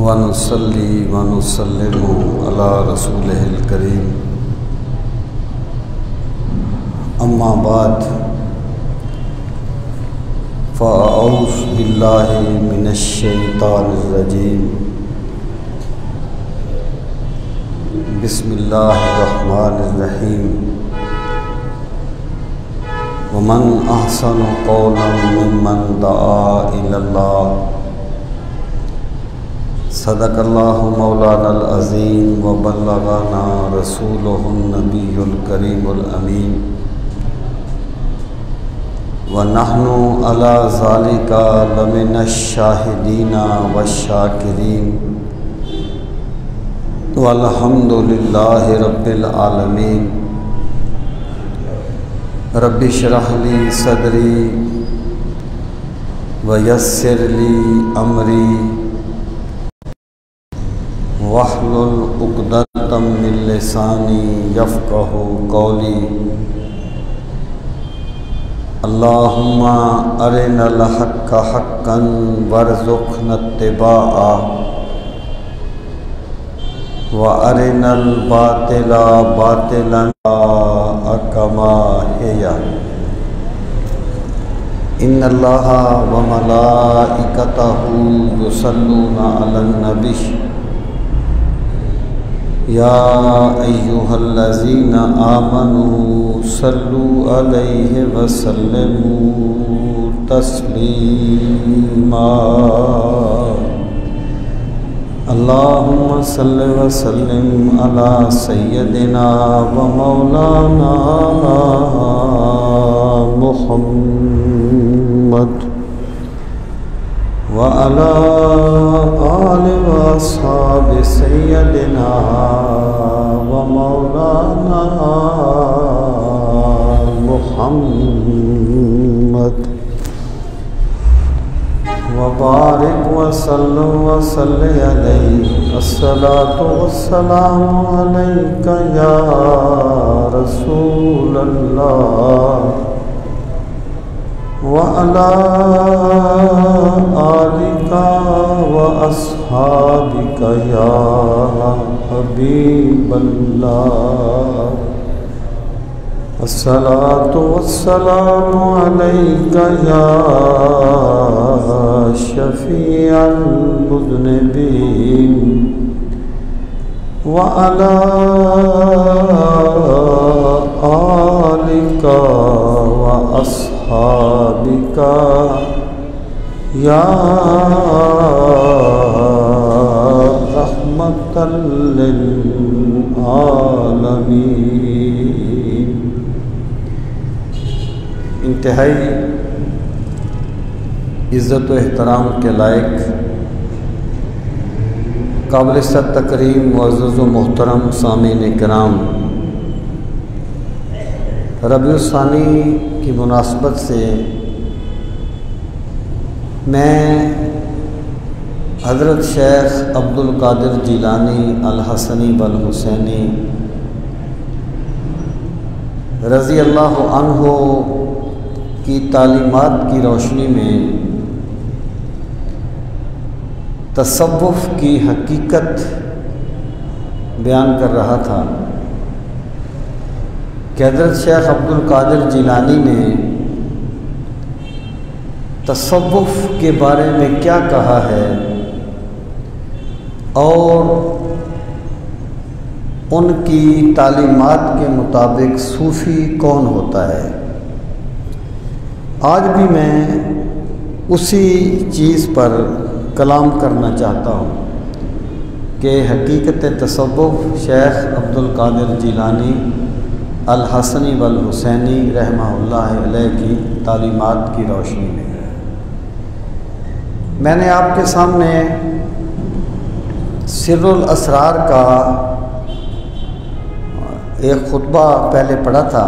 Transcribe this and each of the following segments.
ونصلي ونسلم على رسوله الكريم أما بعد فأعوذ بالله من الشيطان الرجيم بسم الله الرحمن الرحيم ومن أحسن قولا ممن دعا إلى الله صدق الله مولانا العظيم وبلغنا رسوله النبي الكريم الأمين ونحن على ذلك لمن الشاهدين والشاكرين والحمد لله رب العالمين رب اشرح لي صدري ويسر لي أمري واحلل عقدة من لساني يفقهوا قولي اللهم أرنا الحق حقا وارزقنا اتباعه وأرنا الباطل باطلا كما هي إن الله وملائكته يصلون على النبي يا أيها الذين آمنوا صلوا عليه وسلموا تسليما اللهم صل وسلم على سيدنا ومولانا محمد وعلى آل وأصحاب سيدنا ومولانا محمد وبارك وسلم وصلي عليه الصلاة والسلام عليك يا رسول الله وعلى آلك وأصحابك يا حبيب الله الصلاة والسلام عليك يا شفيع المذنبين وعلى آلك وأصحابك يا رحمة للعالمين. انتہائی عزت و احترام کے لائق قابل صد تکریم معزز و محترم سامعین کرام، ربیع الثانی کی مناسبت سے میں حضرت شیخ عبدالقادر جیلانی الحسنی والحسینی رضی اللہ عنہ کی تعلیمات کی روشنی میں تصوف کی حقیقت بیان کر رہا تھا کہ حضرت شیخ عبدالقادر جیلانی نے تصوف کے بارے میں کیا کہا ہے اور ان کی تعلیمات کے مطابق صوفی کون ہوتا ہے۔ آج بھی میں اسی چیز پر کلام کرنا چاہتا ہوں کہ حقیقت تصوف شیخ عبدالقادر جیلانی الحسنی والحسینی رحمہ اللہ علیہ کی تعلیمات کی روشنی میں میں نے آپ کے سامنے سر الاسرار کا ایک خطبہ پہلے پڑھا تھا،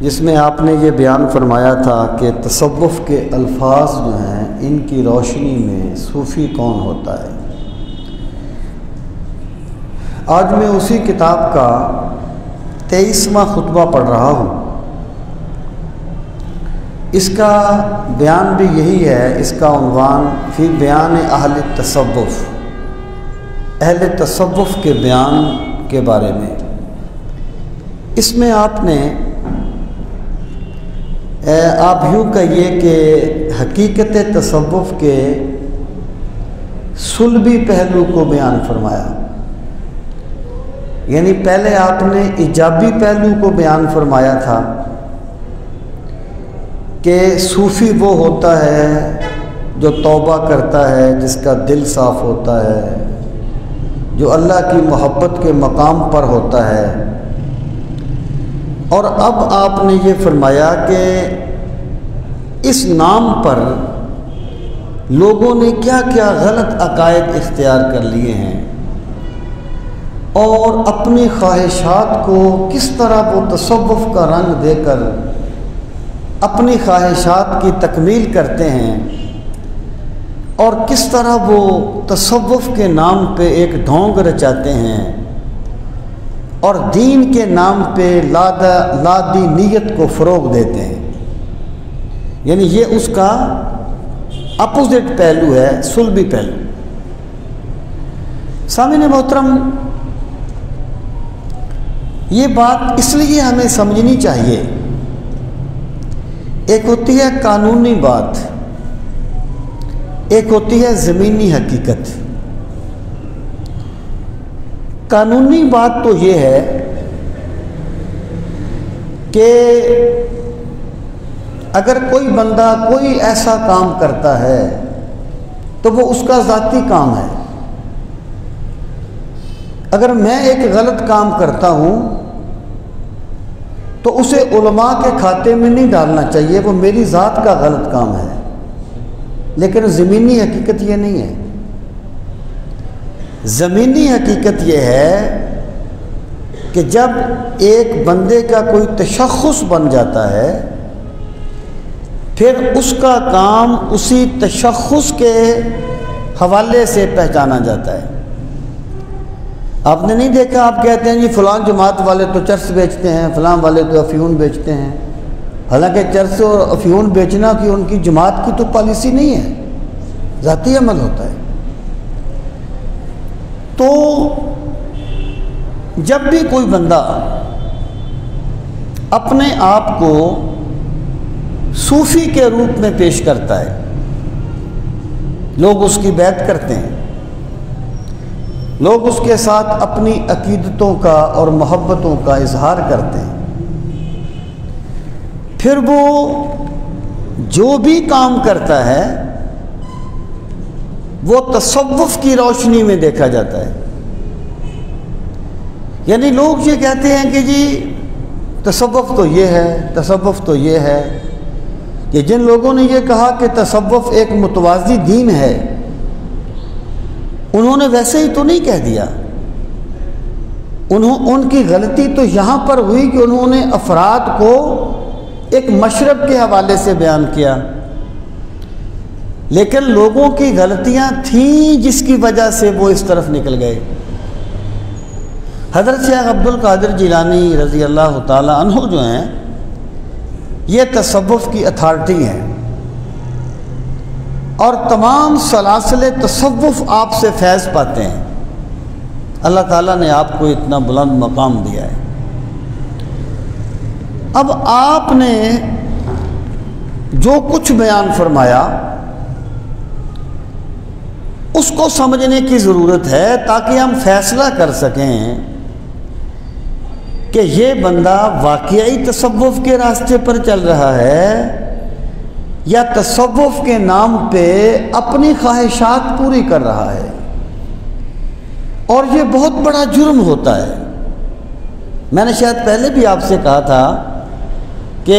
جس میں آپ نے یہ بیان فرمایا تھا کہ تصوف کے الفاظ جو ہیں ان کی روشنی میں صوفی کون ہوتا ہے۔ آج میں اسی کتاب کا 23واں خطبہ پڑھ رہا ہوں اس کا بیان بھی یہی ہے، اس کا عنوان فی بیان اہل تصوف، اہل تصوف کے بیان کے بارے میں۔ اس میں آپ یوں کہیے کہ حقیقت تصوف کے سلبی پہلو کو بیان فرمایا، یعنی پہلے آپ نے ایجابی پہلو کو بیان فرمایا تھا کہ صوفی وہ ہوتا ہے جو توبہ کرتا ہے، جس کا دل صاف ہوتا ہے، جو اللہ کی محبت کے مقام پر ہوتا ہے۔ اور اب آپ نے یہ فرمایا کہ اس نام پر لوگوں نے کیا کیا غلط عقائد اختیار کر لیے ہیں، اور اپنی خواہشات کو کس طرح وہ تصوف کا رنگ دے کر اپنی خواہشات کی تکمیل کرتے ہیں، اور کس طرح وہ تصوف کے نام پہ ایک ڈھونگ رچاتے ہیں اور دین کے نام پہ لادینیت کو فروغ دیتے ہیں۔ یعنی یہ اس کا اپوزٹ پہلو ہے، سلبی پہلو۔ سامعین محترم، یہ بات اس لیے ہمیں سمجھنی چاہیے، ایک ہوتی ہے قانونی بات، ایک ہوتی ہے زمینی حقیقت۔ قانونی بات تو یہ ہے کہ اگر کوئی بندہ کوئی ایسا کام کرتا ہے تو وہ اس کا ذاتی کام ہے۔ اگر میں ایک غلط کام کرتا ہوں تو اسے علماء کے کھاتے میں نہیں ڈالنا چاہیے، وہ میری ذات کا غلط کام ہے۔ لیکن زمینی حقیقت یہ نہیں ہے۔ زمینی حقیقت یہ ہے کہ جب ایک بندے کا کوئی تشخص بن جاتا ہے، پھر اس کا کام اسی تشخص کے حوالے سے پہچانا جاتا ہے۔ آپ نے نہیں دیکھا، آپ کہتے ہیں جی فلاں جماعت والے تو چرس بیچتے ہیں، فلاں والے تو افیون بیچتے ہیں، حالانکہ چرس اور افیون بیچنا کی ان کی جماعت کی تو پالیسی نہیں ہے، ذاتی عمل ہوتا ہے۔ تو جب بھی کوئی بندہ اپنے آپ کو صوفی کے روپ میں پیش کرتا ہے، لوگ اس کی بیعت کرتے ہیں، لوگ اس کے ساتھ اپنی عقیدتوں کا اور محبتوں کا اظہار کرتے ہیں، پھر وہ جو بھی کام کرتا ہے وہ تصوف کی روشنی میں دیکھا جاتا ہے۔ یعنی لوگ یہ کہتے ہیں کہ جی تصوف تو یہ ہے، تصوف تو یہ ہے، کہ جن لوگوں نے یہ کہا کہ تصوف ایک متوازی دین ہے، انہوں نے ویسے ہی تو نہیں کہہ دیا۔ ان کی غلطی تو یہاں پر ہوئی کہ انہوں نے افراد کو ایک مشرب کے حوالے سے بیان کیا، لیکن لوگوں کی غلطیاں تھیں جس کی وجہ سے وہ اس طرف نکل گئے۔ حضرت شیخ عبد القادر جیلانی رضی اللہ تعالی عنہ جو ہیں، یہ تصوف کی اتھارٹی ہیں، اور تمام سلاسل تصوف آپ سے فیض پاتے ہیں۔ اللہ تعالیٰ نے آپ کو اتنا بلند مقام دیا ہے۔ اب آپ نے جو کچھ بیان فرمایا اس کو سمجھنے کی ضرورت ہے تاکہ ہم فیصلہ کر سکیں کہ یہ بندہ واقعی تصوف کے راستے پر چل رہا ہے یا تصوف کے نام پہ اپنی خواہشات پوری کر رہا ہے۔ اور یہ بہت بڑا جرم ہوتا ہے۔ میں نے شاید پہلے بھی آپ سے کہا تھا کہ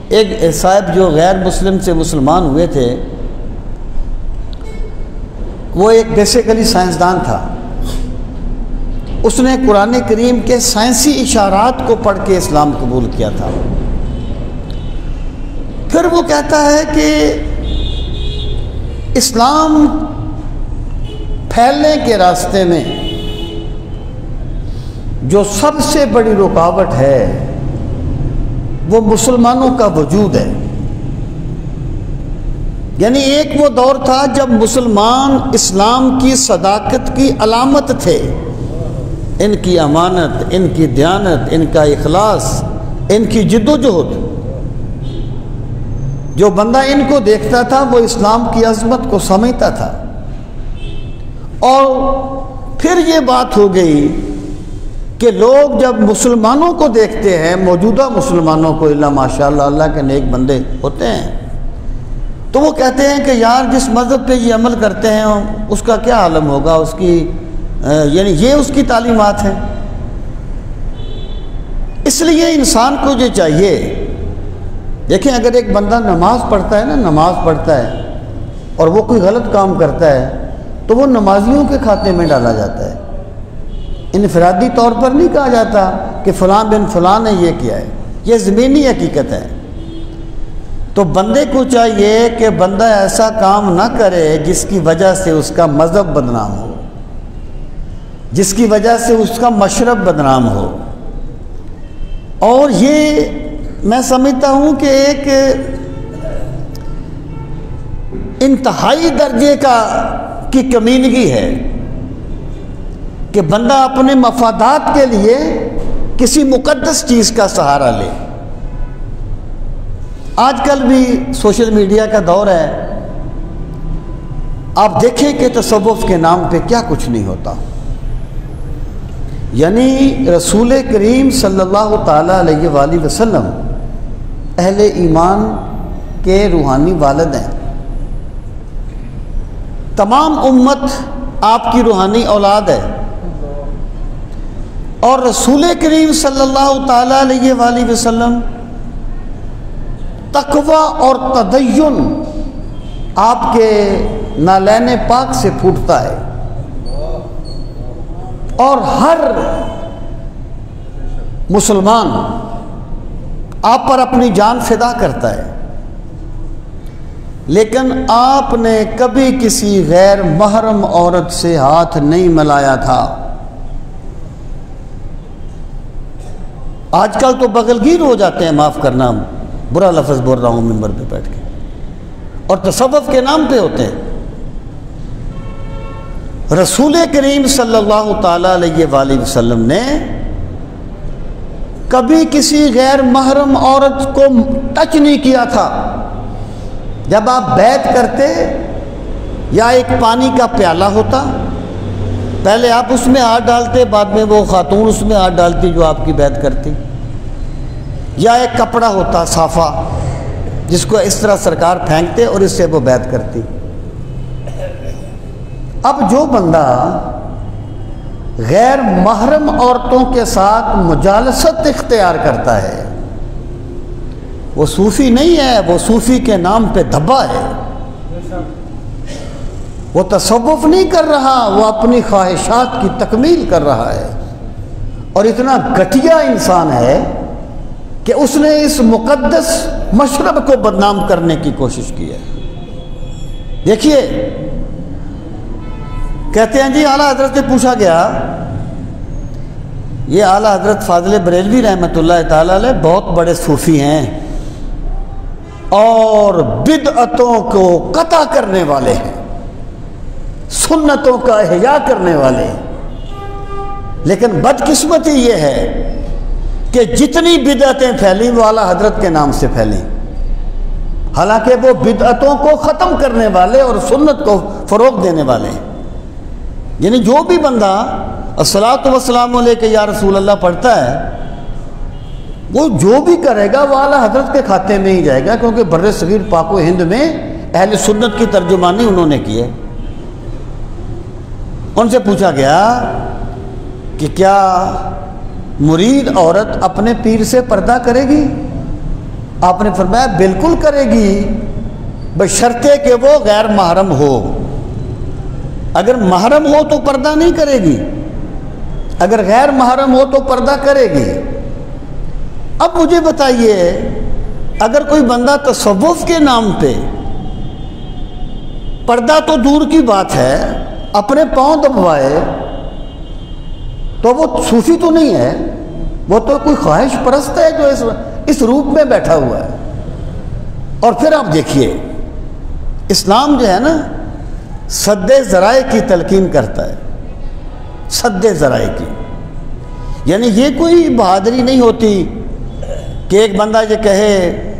ایک صاحب جو غیر مسلم سے مسلمان ہوئے تھے، وہ ایک بیسیکلی سائنسدان تھا۔ اس نے قرآن کریم کے سائنسی اشارات کو پڑھ کے اسلام قبول کیا تھا۔ پھر وہ کہتا ہے کہ اسلام پھیلنے کے راستے میں جو سب سے بڑی رکاوٹ ہے وہ مسلمانوں کا وجود ہے۔ یعنی ایک وہ دور تھا جب مسلمان اسلام کی صداقت کی علامت تھے، ان کی امانت، ان کی دیانت، ان کا اخلاص، ان کی جد و جہد، جو بندہ ان کو دیکھتا تھا وہ اسلام کی عظمت کو سمجھتا تھا۔ اور پھر یہ بات ہو گئی کہ لوگ جب مسلمانوں کو دیکھتے ہیں، موجودہ مسلمانوں کو، اللہ ماشاءاللہ اللہ کے نیک بندے ہوتے ہیں، تو وہ کہتے ہیں کہ یار جس مذہب پہ یہ عمل کرتے ہیں اس کا کیا عالم ہوگا، اس کی یعنی یہ اس کی تعلیمات ہیں۔ اس لیے انسان کو یہ چاہیے، دیکھیں اگر ایک بندہ نماز پڑھتا ہے نا، نماز پڑھتا ہے اور وہ کوئی غلط کام کرتا ہے تو وہ نمازیوں کے کھاتے میں ڈالا جاتا ہے، انفرادی طور پر نہیں کہا جاتا کہ فلاں بن فلاں نے یہ کیا ہے، یہ زمینی حقیقت ہے۔ تو بندے کو چاہیے کہ بندہ ایسا کام نہ کرے جس کی وجہ سے اس کا مذہب بدنام ہو، جس کی وجہ سے اس کا مشرب بدنام ہو۔ اور یہ میں سمجھتا ہوں کہ ایک انتہائی درجے کی کمینگی ہے کہ بندہ اپنے مفادات کے لیے کسی مقدس چیز کا سہارا لے۔ آج کل بھی سوشل میڈیا کا دور ہے، آپ دیکھیں کہ تصوف کے نام پہ کیا کچھ نہیں ہوتا۔ یعنی رسول کریم صلی اللہ تعالیٰ علیہ وآلہ وسلم اہل ایمان کے روحانی والد ہیں، تمام امت آپ کی روحانی اولاد ہے، اور رسول کریم صلی اللہ تعالیٰ علیہ وآلہ وسلم تقوی اور تدین آپ کے نالین پاک سے پھوٹتا ہے، اور ہر مسلمان آپ پر اپنی جان فدا کرتا ہے، لیکن آپ نے کبھی کسی غیر محرم عورت سے ہاتھ نہیں ملایا تھا۔ آج کل تو بغلگیر ہو جاتے ہیں، معاف کرنا برا لفظ بول رہا ہوں ممبر پہ بیٹھ کے، اور تصوف کے نام پہ ہوتے ہیں۔ رسول کریم صلی اللہ تعالیٰ علیہ وآلہ وسلم نے کبھی کسی غیر محرم عورت کو ٹچ نہیں کیا تھا۔ جب آپ بیعت کرتے یا ایک پانی کا پیالہ ہوتا، پہلے آپ اس میں ہاتھ ڈالتے، بعد میں وہ خاتون اس میں ہاتھ ڈالتی جو آپ کی بیعت کرتی، یا ایک کپڑا ہوتا صافہ جس کو اس طرح سرکار پھینکتے اور اس سے وہ بیعت کرتی۔ اب جو بندہ غیر محرم عورتوں کے ساتھ مجالست اختیار کرتا ہے وہ صوفی نہیں ہے، وہ صوفی کے نام پہ دھبا ہے، وہ تصوف نہیں کر رہا، وہ اپنی خواہشات کی تکمیل کر رہا ہے، اور اتنا گھٹیا انسان ہے کہ اس نے اس مقدس مشرب کو بدنام کرنے کی کوشش کی ہے۔ دیکھیے کہتے ہیں جی اعلیٰ حضرت سے پوچھا گیا، یہ اعلیٰ حضرت فاضل بریلوی رحمۃ اللہ تعالیٰ علیہ بہت بڑے صوفی ہیں اور بدعتوں کو قطع کرنے والے ہیں، سنتوں کا احیاء کرنے والے ہیں، لیکن بدقسمتی یہ ہے کہ جتنی بدعتیں پھیلیں وہ اعلیٰ حضرت کے نام سے پھیلیں، حالانکہ وہ بدعتوں کو ختم کرنے والے اور سنت کو فروغ دینے والے ہیں۔ یعنی جو بھی بندہ الصلاۃ والسلام علیک یا رسول اللہ پڑھتا ہے، وہ جو بھی کرے گا وہ اعلیٰ حضرت کے کھاتے میں ہی جائے گا، کیونکہ بر صغیر پاک و ہند میں اہل سنت کی ترجمانی انہوں نے کی ہے۔ ان سے پوچھا گیا کہ کیا مرید عورت اپنے پیر سے پردہ کرے گی؟ آپ نے فرمایا بالکل کرے گی، بشرطے کہ وہ غیر محرم ہو۔ اگر محرم ہو تو پردہ نہیں کرے گی، اگر غیر محرم ہو تو پردہ کرے گی۔ اب مجھے بتائیے، اگر کوئی بندہ تصوف کے نام پہ، پردہ تو دور کی بات ہے، اپنے پاؤں دبوائے تو وہ صوفی تو نہیں ہے، وہ تو کوئی خواہش پرست ہے جو اس روپ میں بیٹھا ہوا ہے۔ اور پھر آپ دیکھیے اسلام جو ہے نا سد ذرائع کی تلقین کرتا ہے، سد ذرائع کی، یعنی یہ کوئی بہادری نہیں ہوتی کہ ایک بندہ یہ کہے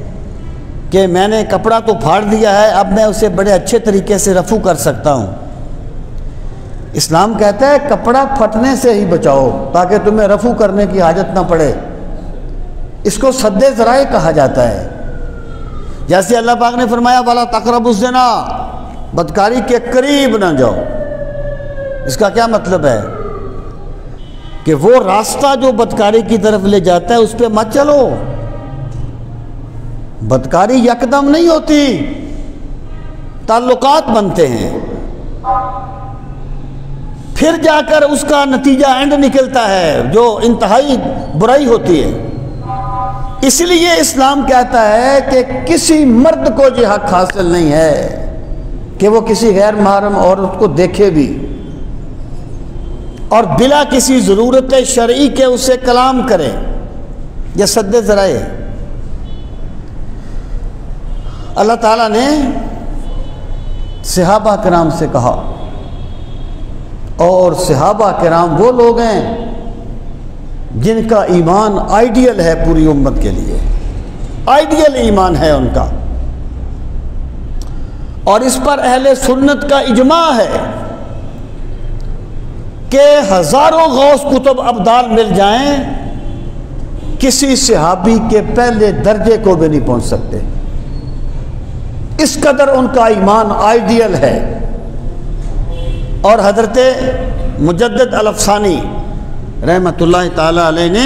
کہ میں نے کپڑا تو پھاڑ دیا ہے، اب میں اسے بڑے اچھے طریقے سے رفع کر سکتا ہوں۔ اسلام کہتا ہے کپڑا پھٹنے سے ہی بچاؤ تاکہ تمہیں رفع کرنے کی حاجت نہ پڑے، اس کو سد ذرائع کہا جاتا ہے۔ جیسے اللہ پاک نے فرمایا وَلَا تَقْرَبُوا الزِّنَا، بدکاری کے قریب نہ جاؤ، اس کا کیا مطلب ہے کہ وہ راستہ جو بدکاری کی طرف لے جاتا ہے اس پہ مت چلو۔ بدکاری یکدم نہیں ہوتی، تعلقات بنتے ہیں، پھر جا کر اس کا نتیجہ اینڈ نکلتا ہے جو انتہائی برائی ہوتی ہے۔ اس لیے اسلام کہتا ہے کہ کسی مرد کو یہ حق حاصل نہیں ہے کہ وہ کسی غیر محرم عورت کو دیکھے بھی اور بلا کسی ضرورت شرعی کے اسے کلام کرے، یہ سد ذرائع ہے۔ اللہ تعالیٰ نے صحابہ کرام سے کہا، اور صحابہ کرام وہ لوگ ہیں جن کا ایمان آئیڈیل ہے پوری امت کے لیے، آئیڈیل ایمان ہے ان کا، اور اس پر اہل سنت کا اجماع ہے کہ ہزاروں غوث کتب ابدال مل جائیں کسی صحابی کے پہلے درجے کو بھی نہیں پہنچ سکتے، اس قدر ان کا ایمان آئیڈیل ہے۔ اور حضرت مجدد الافسانی رحمۃ اللہ تعالی علیہ نے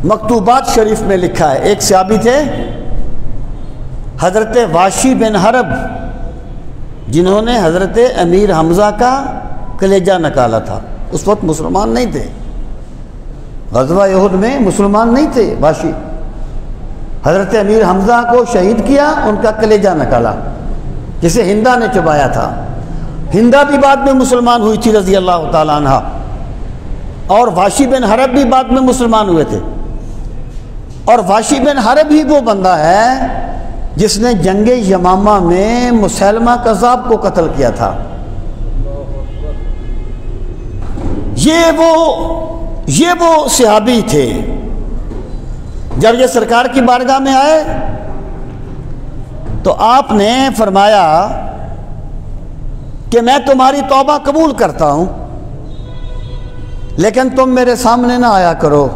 مکتوبات شریف میں لکھا ہے، ایک صحابی تھے حضرت واشی بن حرب جنہوں نے حضرت امیر حمزہ کا کلیجہ نکالا تھا، اس وقت مسلمان نہیں تھے، غزوہ احد میں مسلمان نہیں تھے واشی، حضرت امیر حمزہ کو شہید کیا، ان کا کلیجہ نکالا جسے ہندا نے چبایا تھا۔ ہندا بھی بعد میں مسلمان ہوئی تھی رضی اللہ تعالیٰ عنہ، اور واشی بن حرب بھی بعد میں مسلمان ہوئے تھے، اور واشی بن حرب ہی وہ بندہ ہے جس نے جنگ یمامہ میں مسیلمہ کذاب کو قتل کیا تھا۔ یہ وہ صحابی تھے۔ جب یہ سرکار کی بارگاہ میں آئے تو آپ نے فرمایا کہ میں تمہاری توبہ قبول کرتا ہوں، لیکن تم میرے سامنے نہ آیا کرو،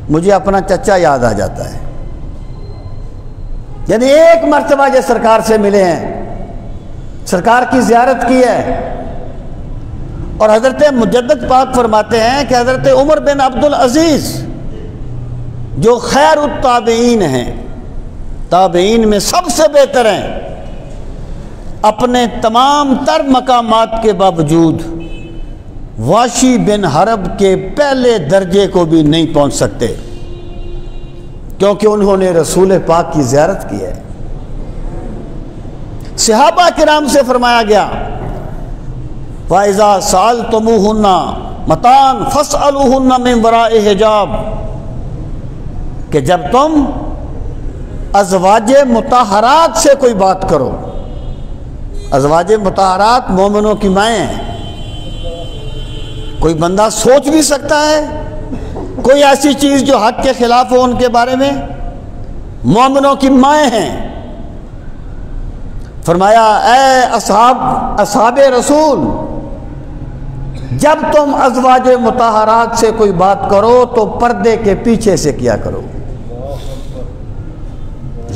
مجھے اپنا چچا یاد آ جاتا ہے۔ یعنی ایک مرتبہ یہ سرکار سے ملے ہیں، سرکار کی زیارت کی ہے، اور حضرت مجدد پاک فرماتے ہیں کہ حضرت عمر بن عبد العزیز جو خیر التابعین ہیں، تابعین میں سب سے بہتر ہیں، اپنے تمام تر مقامات کے باوجود واشی بن حرب کے پہلے درجے کو بھی نہیں پہنچ سکتے، کیونکہ انہوں نے رسول پاک کی زیارت کی ہے۔ صحابہ کرام سے فرمایا گیا فَإِذَا سَأَلْتُمُوهُنَّ مَتَاعًا فَاسْأَلُوهُنَّ مِنْ وَرَاءِ حِجَابٍ، کہ جب تم ازواج مطہرات سے کوئی بات کرو، ازواج مطہرات مومنوں کی مائیں ہیں، کوئی بندہ سوچ بھی سکتا ہے کوئی ایسی چیز جو حق کے خلاف ہو ان کے بارے میں؟ مومنوں کی مائیں ہیں۔ فرمایا اے اصحاب رسول، جب تم ازواج مطہرات سے کوئی بات کرو تو پردے کے پیچھے سے کیا کرو۔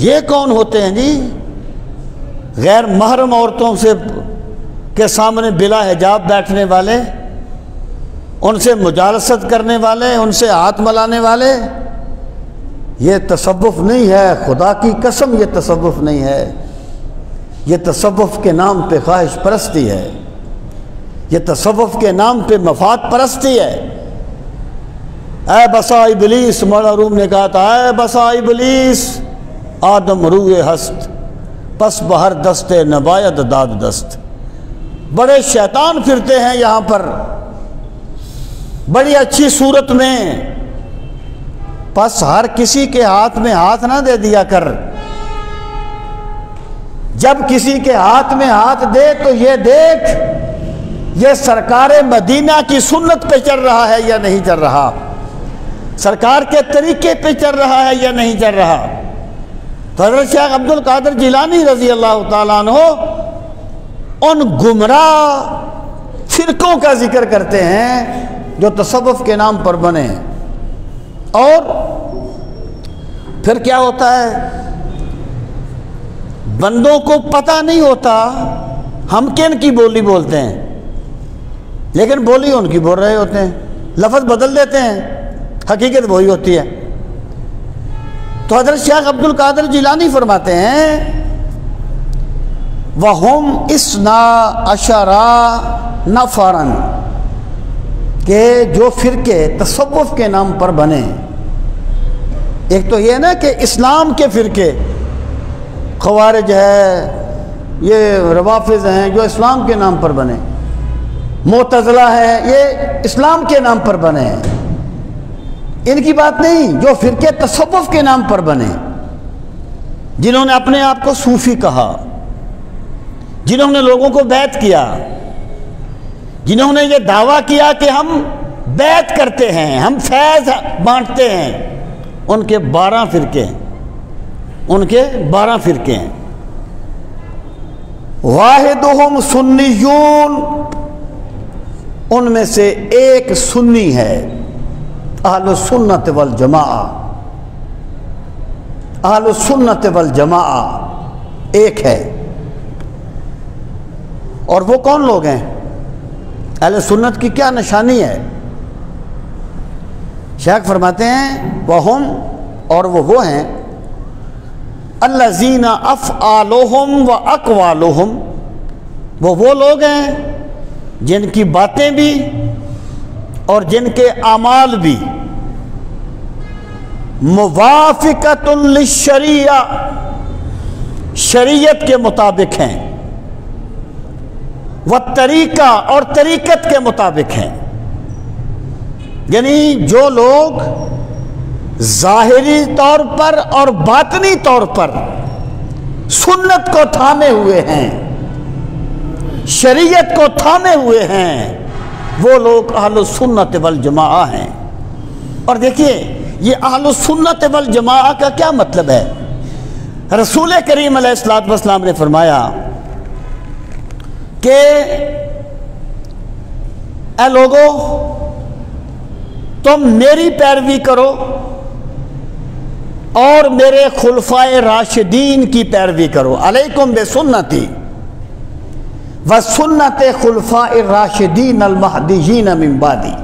یہ کون ہوتے ہیں جی؟ غیر محرم عورتوں سے کے سامنے بلا حجاب بیٹھنے والے، ان سے مجالست کرنے والے، ان سے ہاتھ ملانے والے۔ یہ تصوف نہیں ہے، خدا کی قسم یہ تصوف نہیں ہے، یہ تصوف کے نام پہ خواہش پرستی ہے، یہ تصوف کے نام پہ مفاد پرستی ہے۔ اے بسا ابلیس، مولا روم نے کہا تھا اے بسا ابلیس آدم روئے ہست، پس بہر دست نباید داد دست۔ بڑے شیطان پھرتے ہیں یہاں پر بڑی اچھی صورت میں، پس ہر کسی کے ہاتھ میں ہاتھ نہ دے دیا کر، جب کسی کے ہاتھ میں ہاتھ دے تو یہ دیکھ یہ سرکار مدینہ کی سنت پہ چل رہا ہے یا نہیں چل رہا، سرکار کے طریقے پہ چل رہا ہے یا نہیں چل رہا۔ تو حضرت شیخ عبد القادر جیلانی رضی اللہ تعالیٰ عنہ ان گمراہ فرقوں کا ذکر کرتے ہیں جو تصوف کے نام پر بنے ہیں۔ اور پھر کیا ہوتا ہے، بندوں کو پتہ نہیں ہوتا ہم کن کی بولی بولتے ہیں، لیکن بولی ان کی بول رہے ہوتے ہیں، لفظ بدل دیتے ہیں، حقیقت وہی ہوتی ہے۔ تو حضرت شیخ عبد القادر جیلانی فرماتے ہیں وَهُمْ اِثْنَا عَشَرَ نَفَرًا، کہ جو فرقے تصوف کے نام پر بنے، ایک تو یہ نا کہ اسلام کے فرقے، خوارج ہے، یہ روافض ہیں جو اسلام کے نام پر بنے، معتزلہ ہے یہ اسلام کے نام پر بنے ہیں، ان کی بات نہیں، جو فرقے تصوف کے نام پر بنے، جنہوں نے اپنے آپ کو صوفی کہا، جنہوں نے لوگوں کو بیعت کیا، جنہوں نے یہ دعویٰ کیا کہ ہم بیعت کرتے ہیں، ہم فیض بانٹتے ہیں، ان کے 12 فرقے ہیں، ان کے 12 فرقے ہیں۔ واحدہم سنیون، ان میں سے ایک سنی ہے، اہل السنت والجماعہ، اہل السنت والجماعہ ایک ہے۔ اور وہ کون لوگ ہیں، اہل سنت کی کیا نشانی ہے؟ شیخ فرماتے ہیں وہم، اور وہ ہیں الذین افعالہم و اقوالہم، وہ لوگ ہیں جن کی باتیں بھی اور جن کے اعمال بھی موافقۃ للشریعہ، شریعت کے مطابق ہیں، وہ طریقہ اور طریقت کے مطابق ہیں، یعنی جو لوگ ظاہری طور پر اور باطنی طور پر سنت کو تھامے ہوئے ہیں، شریعت کو تھامے ہوئے ہیں، وہ لوگ اہل السنت والجماعہ ہیں۔ اور دیکھیے یہ اہل السنت والجماعہ کا کیا مطلب ہے؟ رسول کریم علیہ الصلوۃ والسلام نے فرمایا کہ اے لوگو تم میری پیروی کرو اور میرے خلفائے راشدین کی پیروی کرو، علیکم بسنتی وسنت خلفاء الراشدین المہدیین من بعدی،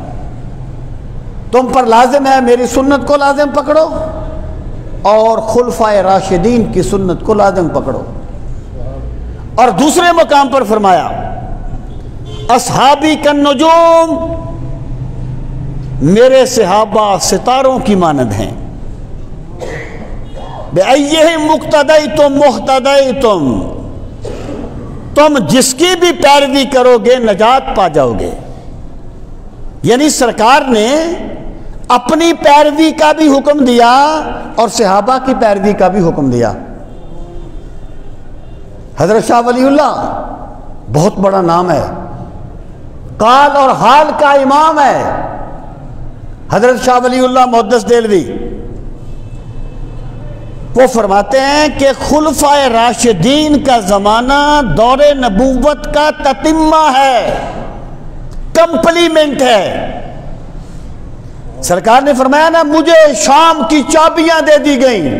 تم پر لازم ہے میری سنت کو لازم پکڑو اور خلفائے راشدین کی سنت کو لازم پکڑو۔ اور دوسرے مقام پر فرمایا اصحابی کالنجوم، میرے صحابہ ستاروں کی مانند ہیں، بِأَيِّهِمْ مُقْتَدَيْتُمْ مُحْتَدَيْتُمْ، تم جس کی بھی پیروی کرو گے نجات پا جاؤ گے۔ یعنی سرکار نے اپنی پیروی کا بھی حکم دیا اور صحابہ کی پیروی کا بھی حکم دیا۔ حضرت شاہ ولی اللہ بہت بڑا نام ہے، قال اور حال کا امام ہے حضرت شاہ ولی اللہ محدث دہلوی۔ وہ فرماتے ہیں کہ خلفائے راشدین کا زمانہ دور نبوت کا تتمہ ہے، کمپلیمنٹ ہے۔ سرکار نے فرمایا نا مجھے شام کی چابیاں دے دی گئیں،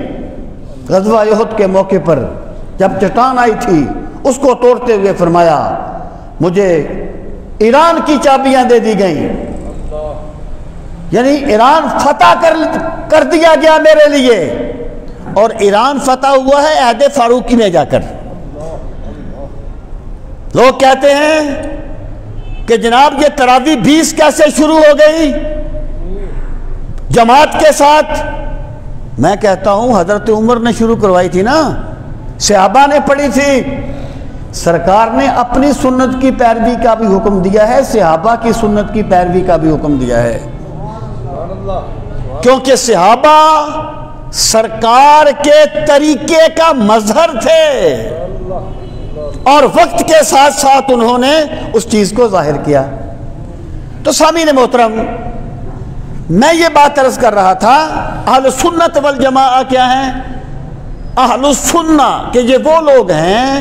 غزوہ احد کے موقع پر جب چٹان آئی تھی اس کو توڑتے ہوئے فرمایا مجھے ایران کی چابیاں دے دی گئیں، یعنی ایران فتح کر دیا گیا میرے لیے، اور ایران فتح ہوا ہے عہد فاروقی میں جا کر۔ لوگ کہتے ہیں کہ جناب یہ تراویح 20 کیسے شروع ہو گئی جماعت کے ساتھ؟ میں کہتا ہوں حضرت عمر نے شروع کروائی تھی نا، صحابہ نے پڑھی تھی، سرکار نے اپنی سنت کی پیروی کا بھی حکم دیا ہے، صحابہ کی سنت کی پیروی کا بھی حکم دیا ہے، کیونکہ صحابہ سرکار کے طریقے کا مظہر تھے۔ اور وقت کے ساتھ ساتھ انہوں نے اس چیز کو ظاہر کیا۔ تو سامعین محترم، میں یہ بات عرض کر رہا تھا، اہل سنت والجماعہ کیا ہیں؟ اہل السنہ کہ یہ وہ لوگ ہیں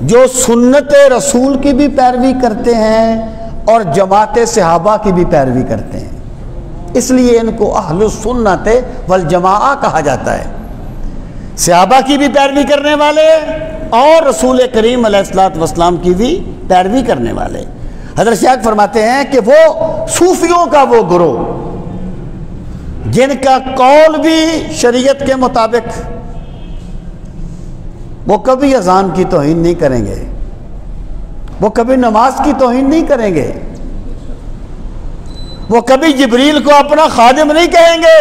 جو سنت رسول کی بھی پیروی کرتے ہیں اور جماعت صحابہ کی بھی پیروی کرتے ہیں، اس لیے ان کو اہل السنت والجماعہ کہا جاتا ہے۔ صحابہ کی بھی پیروی کرنے والے اور رسول کریم علیہ الصلوۃ والسلام کی بھی پیروی کرنے والے۔ حضرت شیخ فرماتے ہیں کہ وہ صوفیوں کا وہ گروہ جن کا قول بھی شریعت کے مطابق، وہ کبھی اذان کی توہین نہیں کریں گے، وہ کبھی نماز کی توہین نہیں کریں گے، وہ کبھی جبریل کو اپنا خادم نہیں کہیں گے،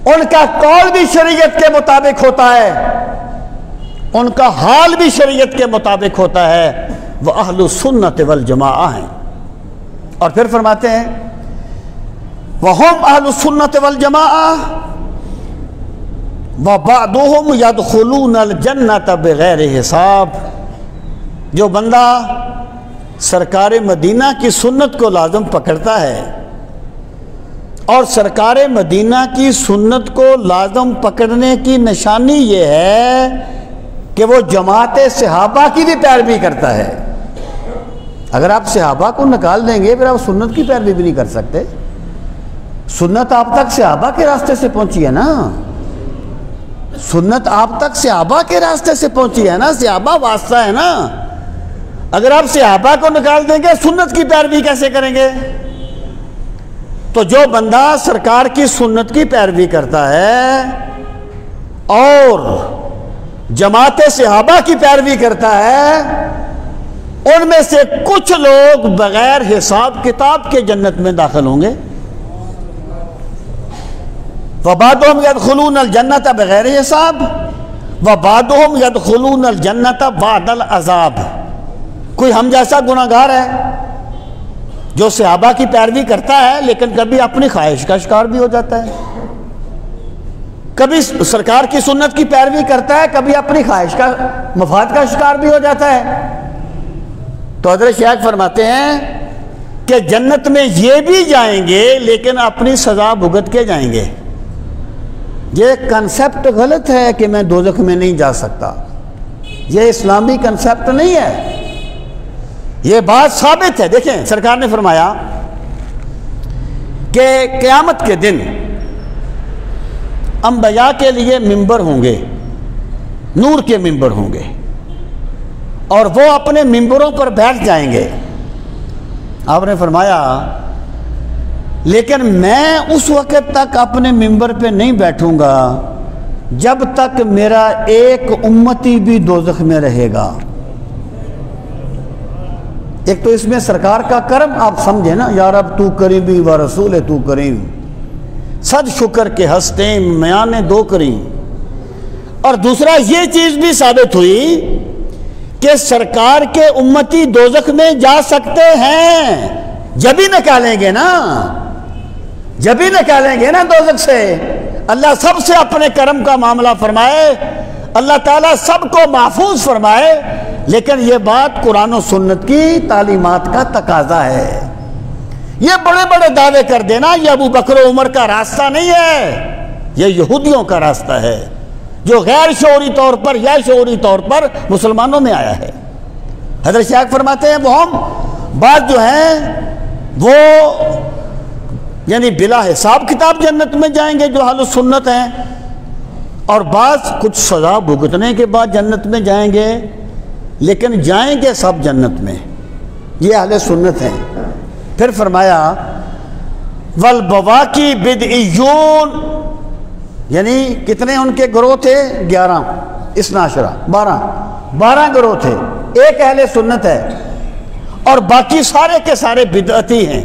ان کا قول بھی شریعت کے مطابق ہوتا ہے، ان کا حال بھی شریعت کے مطابق ہوتا ہے، وہ اہل السنت والجماعہ ہیں۔ اور پھر فرماتے ہیں وَهُمْ أَهْلُ السُّنَّةِ وَالْجَمَاعَةِ وَبَعْضُهُمْ يَدْخُلُونَ الْجَنَّةَ بِغَيْرِ حساب۔ جو بندہ سرکار مدینہ کی سنت کو لازم پکڑتا ہے، اور سرکار مدینہ کی سنت کو لازم پکڑنے کی نشانی یہ ہے کہ وہ جماعت صحابہ کی بھی پیروی کرتا ہے۔ اگر آپ صحابہ کو نکال دیں گے پھر آپ سنت کی پیروی بھی نہیں کر سکتے۔ سنت آپ تک صحابہ کے راستے سے پہنچی ہے نا، سنت آپ تک صحابہ کے راستے سے پہنچی ہے نا، صحابہ واسطہ ہے نا۔ اگر آپ صحابہ کو نکال دیں گے سنت کی پیروی کیسے کریں گے؟ تو جو بندہ سرکار کی سنت کی پیروی کرتا ہے اور جماعت صحابہ کی پیروی کرتا ہے، ان میں سے کچھ لوگ بغیر حساب کتاب کے جنت میں داخل ہوں گے۔ وَبَعْضُهُمْ يَدْخُلُونَ الْجَنَّةَ بِغَيْرِ حساب وَبَعْضُهُمْ يَدْخُلُونَ الْجَنَّةَ بَعْدَ الْعَذَابِ۔ کوئی ہم جیسا گناہگار ہے جو صحابہ کی پیروی کرتا ہے لیکن کبھی اپنی خواہش کا شکار بھی ہو جاتا ہے، کبھی سرکار کی سنت کی پیروی کرتا ہے، کبھی اپنی خواہش کا مفاد کا شکار بھی ہو جاتا ہے۔ تو حضرت شیخ فرماتے ہیں کہ جنت میں یہ بھی جائیں گے لیکن اپنی سزا بھگت کے جائیں گے۔ یہ کنسیپٹ غلط ہے کہ میں دوزخ میں نہیں جا سکتا، یہ اسلامی کنسیپٹ نہیں ہے، یہ بات ثابت ہے۔ دیکھیں سرکار نے فرمایا کہ قیامت کے دن انبیاء کے لیے ممبر ہوں گے، نور کے ممبر ہوں گے، اور وہ اپنے ممبروں پر بیٹھ جائیں گے۔ آپ نے فرمایا لیکن میں اس وقت تک اپنے ممبر پہ نہیں بیٹھوں گا جب تک میرا ایک امتی بھی دوزخ میں رہے گا۔ ایک تو اس میں سرکار کا کرم آپ سمجھیں نا، یا رب تو کریمی و رسول تو کریم، صد شکر کے ہستے میان دو کریم۔ اور دوسرا یہ چیز بھی ثابت ہوئی کہ سرکار کے امتی دوزخ میں جا سکتے ہیں، جب ہی نکالیں گے نا، جب ہی نکالیں گے نا دوزخ سے۔ اللہ سب سے اپنے کرم کا معاملہ فرمائے، اللہ تعالیٰ سب کو محفوظ فرمائے، لیکن یہ بات قرآن و سنت کی تعلیمات کا تقاضا ہے۔ یہ بڑے بڑے دعوے کر دینا یہ ابو بکر و عمر کا راستہ نہیں ہے، یہ یہودیوں کا راستہ ہے جو غیر شعوری طور پر یا شعوری طور پر مسلمانوں میں آیا ہے۔ حضرت شیخ فرماتے ہیں وہ ہم بعض جو ہیں وہ یعنی بلا حساب کتاب جنت میں جائیں گے جو اہل سنت ہیں، اور بعض کچھ سزا بھگتنے کے بعد جنت میں جائیں گے، لیکن جائیں گے سب جنت میں، یہ اہل سنت ہیں۔ پھر فرمایا والبواقی بدعیون، یعنی کتنے ان کے گروہ تھے؟ 11 اثنا عشرہ، 12 گروہ تھے، ایک اہل سنت ہے اور باقی سارے کے سارے بدعتی ہیں۔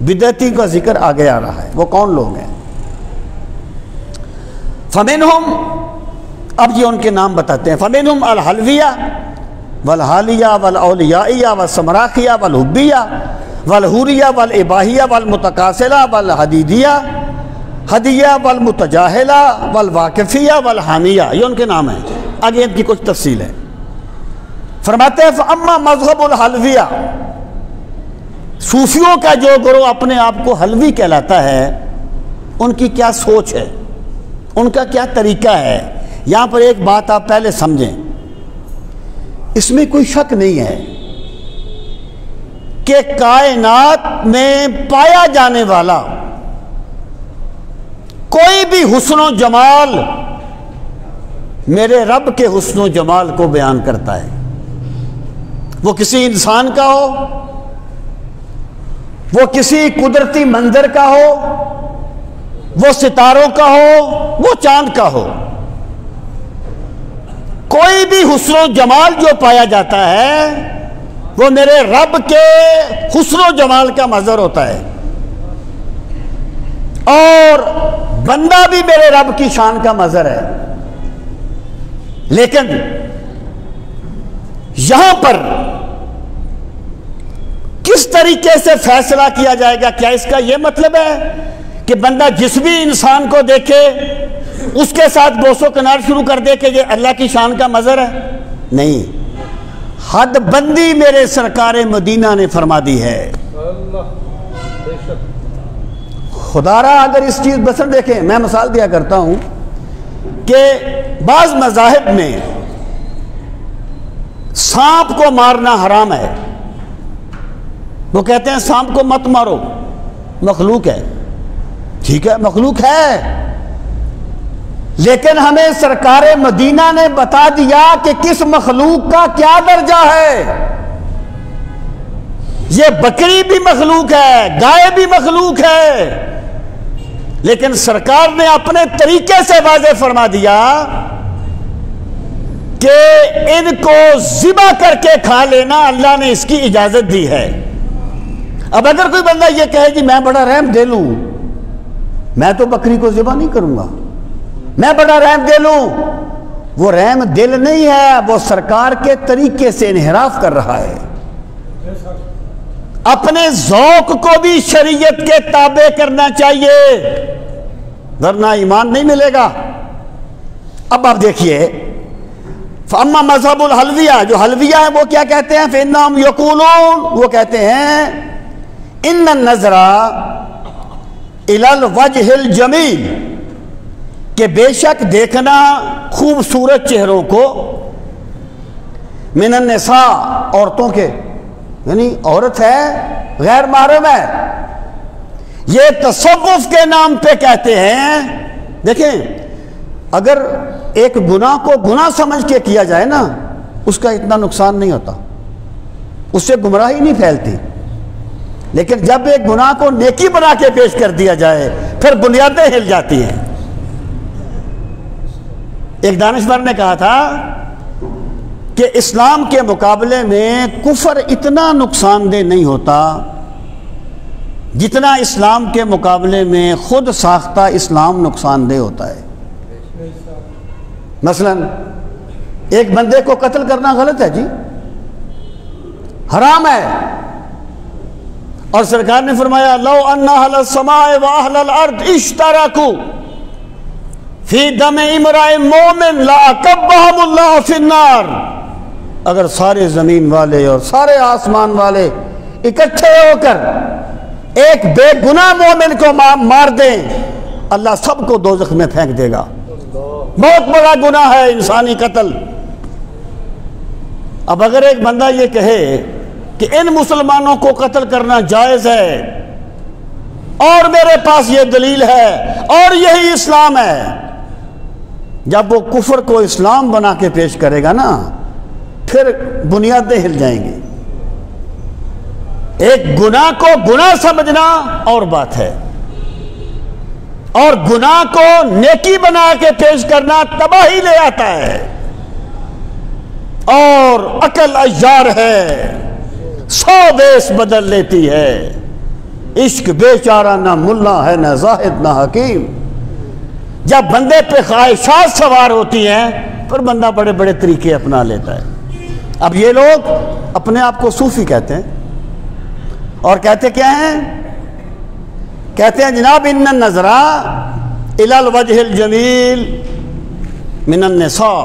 بدعتی کا ذکر آگے آ رہا ہے، وہ کون لوگ ہیں؟ فمنہم، اب یہ ان کے نام بتاتے ہیں، فمنہم الحلویہ والحالیہ والاولیائیہ والسمراخیہ والحبیہ والحوریہ والاباہیہ والمتقاصلہ والحدیدیہ حدیہ والمتجاہلہ والواقفیہ والحامیہ، یہ ان کے نام ہیں۔ آگے ان کی کچھ تفصیل ہے. فرماتے ہیں فَأَمَّا مذہب الحلویہ، صوفیوں کا جو گروہ اپنے آپ کو حلوی کہلاتا ہے، ان کی کیا سوچ ہے، ان کا کیا طریقہ ہے. یہاں پر ایک بات آپ پہلے سمجھیں، اس میں کوئی شک نہیں ہے کہ کائنات میں پایا جانے والا کوئی بھی حسن و جمال میرے رب کے حسن و جمال کو بیان کرتا ہے. وہ کسی انسان کا ہو، وہ کسی قدرتی منظر کا ہو، وہ ستاروں کا ہو، وہ چاند کا ہو، کوئی بھی حسن و جمال جو پایا جاتا ہے وہ میرے رب کے حسن و جمال کا مظہر ہوتا ہے، اور بندہ بھی میرے رب کی شان کا مظہر ہے. لیکن یہاں پر کس طریقے سے فیصلہ کیا جائے گا؟ کیا اس کا یہ مطلب ہے کہ بندہ جس بھی انسان کو دیکھے اس کے ساتھ بوس و کنار شروع کر دے کہ یہ اللہ کی شان کا مظہر ہے؟ نہیں، حد بندی میرے سرکار مدینہ نے فرما دی ہے. خدا را اگر اس چیز بسر دیکھیں، میں مثال دیا کرتا ہوں کہ بعض مذاہب میں سانپ کو مارنا حرام ہے. وہ کہتے ہیں سانپ کو مت مارو، مخلوق ہے. ٹھیک ہے، مخلوق ہے، لیکن ہمیں سرکار مدینہ نے بتا دیا کہ کس مخلوق کا کیا درجہ ہے. یہ بکری بھی مخلوق ہے، گائے بھی مخلوق ہے، لیکن سرکار نے اپنے طریقے سے واضح فرما دیا کہ ان کو ذبح کر کے کھا لینا اللہ نے اس کی اجازت دی ہے. اب اگر کوئی بندہ یہ کہے کہ میں بڑا رحم دے لوں، میں تو بکری کو ذبح نہیں کروں گا، میں بڑا رحم دے لوں، وہ رحم دل نہیں ہے، وہ سرکار کے طریقے سے انحراف کر رہا ہے. اپنے ذوق کو بھی شریعت کے تابع کرنا چاہیے، ورنہ ایمان نہیں ملے گا. اب آپ دیکھیے فاما مذہب الحلویہ، جو حلویہ ہے وہ کیا کہتے ہیں؟ فإنهم یقولون، وہ کہتے ہیں ان النظر الی الوجہ الجمیل، کہ بے شک دیکھنا خوبصورت چہروں کو، من النساء، عورتوں کے، یعنی عورت ہے غیر محرم ہے، یہ تصوف کے نام پہ کہتے ہیں. دیکھیں اگر ایک گناہ کو گناہ سمجھ کے کیا جائے نا، اس کا اتنا نقصان نہیں ہوتا، اس سے گمراہی نہیں پھیلتی. لیکن جب ایک گناہ کو نیکی بنا کے پیش کر دیا جائے پھر بنیادیں ہل جاتی ہیں. ایک دانشور نے کہا تھا کہ اسلام کے مقابلے میں کفر اتنا نقصان دہ نہیں ہوتا جتنا اسلام کے مقابلے میں خود ساختہ اسلام نقصان دہ ہوتا ہے. مثلا ایک بندے کو قتل کرنا غلط ہے جی، حرام ہے، اور سرکار نے فرمایا لو ان اہل السماء واہل الارض اشترکوا فی دم امرئ مومن لاکبہم اللہ فی النار. اگر سارے زمین والے اور سارے آسمان والے اکٹھے ہو کر ایک بے گناہ مومن کو مار دیں، اللہ سب کو دوزخ میں پھینک دے گا. بہت بڑا گناہ ہے انسانی قتل. اب اگر ایک بندہ یہ کہے کہ ان مسلمانوں کو قتل کرنا جائز ہے اور میرے پاس یہ دلیل ہے اور یہی اسلام ہے، جب وہ کفر کو اسلام بنا کے پیش کرے گا نا پھر بنیادیں ہل جائیں گی. ایک گناہ کو گناہ سمجھنا اور بات ہے، اور گناہ کو نیکی بنا کے پیش کرنا تباہی لے آتا ہے. اور عقل عیار ہے، 100 بیس بدل لیتی ہے. عشق بیچارہ نہ ملا ہے نہ زاہد نہ حکیم. جب بندے پہ خواہشات سوار ہوتی ہیں پھر بندہ بڑے بڑے طریقے اپنا لیتا ہے. اب یہ لوگ اپنے آپ کو صوفی کہتے ہیں اور کہتے کیا ہیں؟ کہتے ہیں جناب ان النظر الی الوجہ الجمیل من النساء،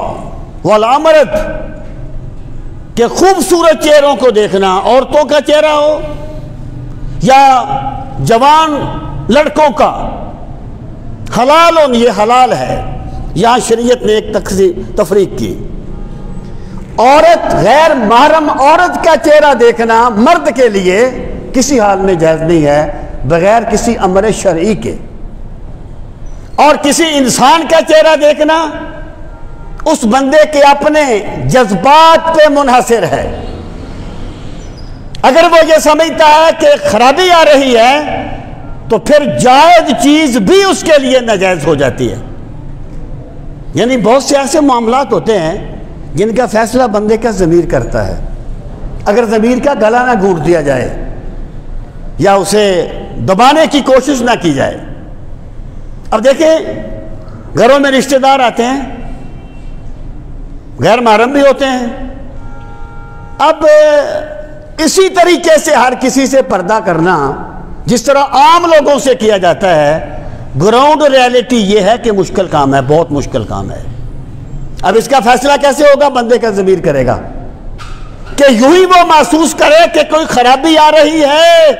والامرد کہ خوبصورت چہروں کو دیکھنا، عورتوں کا چہرہ ہو یا جوان لڑکوں کا، حلال یہ حلال ہے۔ یہاں شریعت نے ایک تفریق کی، عورت غیر محرم عورت کا چہرہ دیکھنا مرد کے لیے کسی حال میں جائز نہیں ہے بغیر کسی امر شرعی کے، اور کسی انسان کا چہرہ دیکھنا اس بندے کے اپنے جذبات پہ منحصر ہے۔ اگر وہ یہ سمجھتا ہے کہ خرابی آ رہی ہے تو پھر جائز چیز بھی اس کے لیے ناجائز ہو جاتی ہے۔ یعنی بہت سے ایسے معاملات ہوتے ہیں جن کا فیصلہ بندے کا ضمیر کرتا ہے، اگر ضمیر کا گلا نہ گھونٹ دیا جائے یا اسے دبانے کی کوشش نہ کی جائے۔ اب دیکھیں گھروں میں رشتہ دار آتے ہیں، غیر محرم بھی ہوتے ہیں، اب اسی طریقے سے ہر کسی سے پردہ کرنا جس طرح عام لوگوں سے کیا جاتا ہے، گراؤنڈ ریالٹی یہ ہے کہ مشکل کام ہے، بہت مشکل کام ہے۔ اب اس کا فیصلہ کیسے ہوگا؟ بندے کا ضمیر کرے گا کہ یوں ہی وہ محسوس کرے کہ کوئی خرابی آ رہی ہے